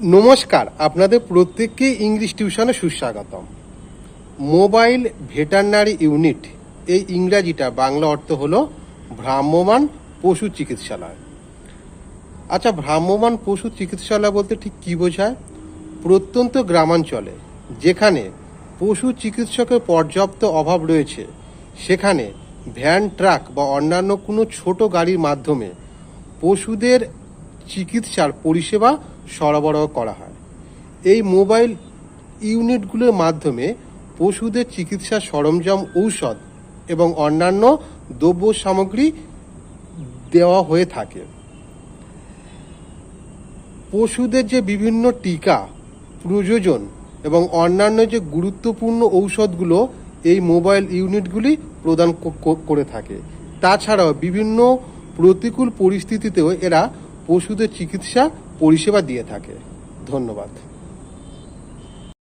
নমস্কার, আপনাদের প্রত্যেককে ইংলিশ টিউশনে সুস্বাগতম। মোবাইল ভেটারনারি ইউনিট, এই ইংরাজিটা বাংলা অর্থ হলো ভ্রাম্যমাণ পশু চিকিৎসালয়। আচ্ছা, ভ্রাম্যমাণ পশু চিকিৎসালয় বলতে ঠিক কী বোঝায়? প্রত্যন্ত গ্রামাঞ্চলে যেখানে পশু চিকিৎসকের পর্যাপ্ত অভাব রয়েছে, সেখানে ভ্যান, ট্রাক বা অন্যান্য কোনো ছোট গাড়ির মাধ্যমে পশুদের চিকিৎসার পরিষেবা সরবরাহ করা হয়। এই মোবাইল ইউনিটগুলোর মাধ্যমে পশুদের চিকিৎসার সরঞ্জাম, ঔষধ এবং অন্যান্য দ্রব্য সামগ্রী দেওয়া হয়ে থাকে। পশুদের যে বিভিন্ন টিকা, প্রযোজন এবং অন্যান্য যে গুরুত্বপূর্ণ ঔষধগুলো এই মোবাইল ইউনিটগুলি প্রদান করে থাকে। তাছাড়াও বিভিন্ন প্রতিকূল পরিস্থিতিতেও এরা পশুদের চিকিৎসা পরিষেবা দিয়ে থাকে। ধন্যবাদ।